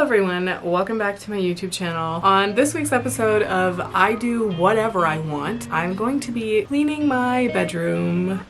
everyone, welcome back to my YouTube channel. On this week's episode of I Do Whatever I Want, I'm going to be cleaning my bedroom.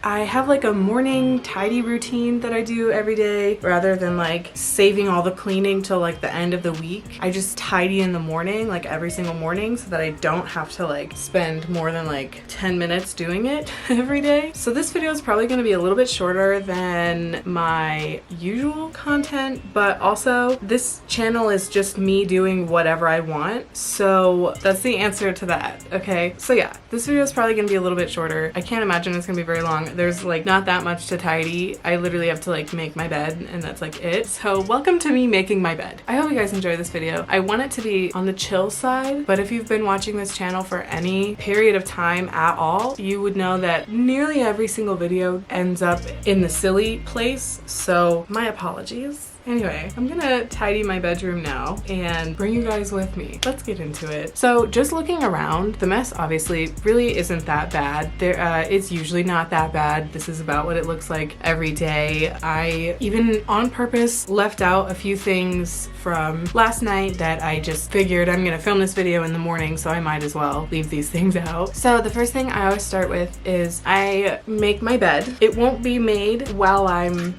I have like a morning tidy routine that I do every day rather than like saving all the cleaning till like the end of the week. I just tidy in the morning, like every single morning, so that I don't have to like spend more than like 10 minutes doing it every day. So this video is probably going to be a little bit shorter than my usual content, but also this channel is just me doing whatever I want. So that's the answer to that, okay? So yeah, this video is probably going to be a little bit shorter. I can't imagine it's going to be very long. There's like not that much to tidy. I literally have to like make my bed and that's like it. So welcome to me making my bed. I hope you guys enjoy this video. I want it to be on the chill side, but if you've been watching this channel for any period of time at all, you would know that nearly every single video ends up in the silly place. So my apologies. Anyway, I'm gonna tidy my bedroom now and bring you guys with me. Let's get into it. So just looking around, the mess obviously really isn't that bad. It's usually not that bad. This is about what it looks like every day. I even on purpose left out a few things from last night that I just figured I'm gonna film this video in the morning, so I might as well leave these things out. So the first thing I always start with is I make my bed. It won't be made while I'm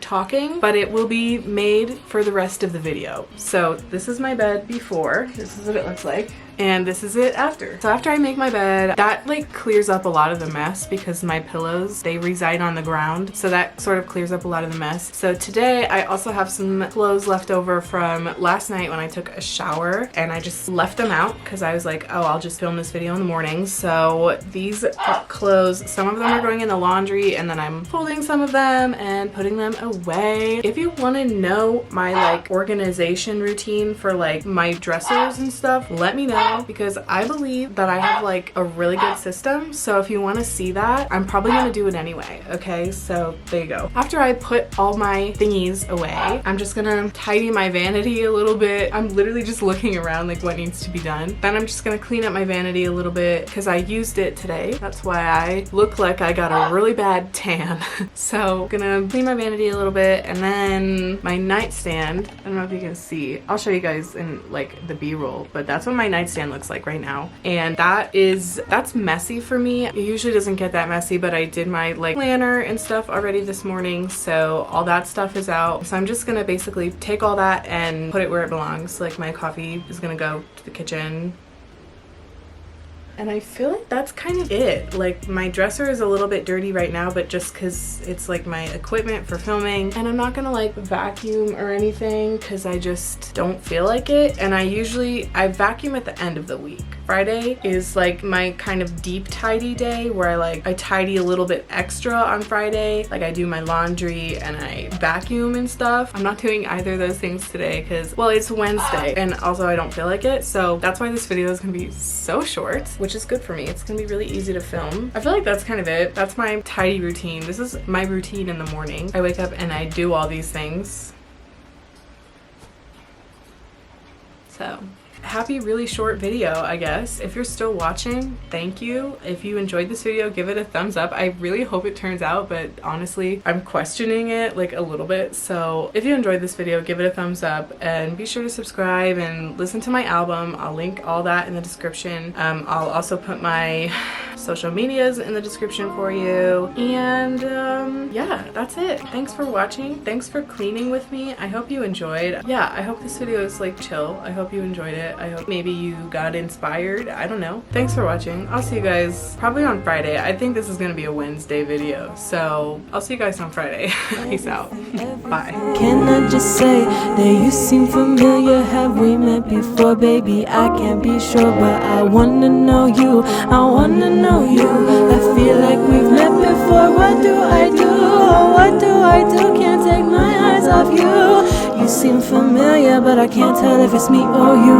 talking, but it will be made for the rest of the video. So this is my bed before, this is what it looks like, and this is it after. So after I make my bed, that like clears up a lot of the mess because my pillows, they reside on the ground, so that sort of clears up a lot of the mess. So today I also have some clothes left over from last night when I took a shower, and I just left them out because I was like, oh, I'll just film this video in the morning. So these clothes, some of them are going in the laundry, and then I'm folding some of them and putting them away. If you want to know my like organization routine for like my dressers and stuff, let me know, because I believe that I have like a really good system. So if you want to see that, I'm probably gonna do it anyway. Okay, so there you go. After I put all my thingies away, I'm just gonna tidy my vanity a little bit. I'm literally just looking around like what needs to be done. Then I'm just gonna clean up my vanity a little bit because I used it today. That's why I look like I got a really bad tan. So I'm gonna clean my vanity a little bit, and then my nightstand, I don't know if you can see, I'll show you guys in like the B-roll, but that's what my nightstand looks like right now. And that's messy for me. It usually doesn't get that messy, but I did my like planner and stuff already this morning, so all that stuff is out. So I'm just gonna basically take all that and put it where it belongs. Like my coffee is gonna go to the kitchen. And I feel like that's kind of it. Like my dresser is a little bit dirty right now, but just because it's like my equipment for filming, and I'm not gonna like vacuum or anything because I just don't feel like it. And I vacuum at the end of the week. Friday is like my kind of deep tidy day where I tidy a little bit extra on Friday. Like I do my laundry and I vacuum and stuff. I'm not doing either of those things today because, well, it's Wednesday and also I don't feel like it. So that's why this video is gonna be so short, which is good for me. It's gonna be really easy to film. I feel like that's kind of it. That's my tidy routine. This is my routine in the morning. I wake up and I do all these things. So happy really short video, I guess. If you're still watching, thank you. If you enjoyed this video, give it a thumbs up. I really hope it turns out, but honestly, I'm questioning it like a little bit. So if you enjoyed this video, give it a thumbs up and be sure to subscribe and listen to my album. I'll link all that in the description. I'll also put my social medias in the description for you. And yeah, that's it. Thanks for watching. Thanks for cleaning with me. I hope you enjoyed. Yeah, I hope this video is like chill. I hope you enjoyed it. I hope maybe you got inspired. I don't know. Thanks for watching. I'll see you guys probably on Friday. I think this is gonna be a Wednesday video, so I'll see you guys on Friday. Peace out. Bye. Can I just say that you seem familiar? Have we met before, baby? I can't be sure, but I wanna know you. I wanna know you. I feel like we've met before. What do I do? Oh, what do I do? Can't take my eyes off you. You seem familiar, but I can't tell if it's me or you.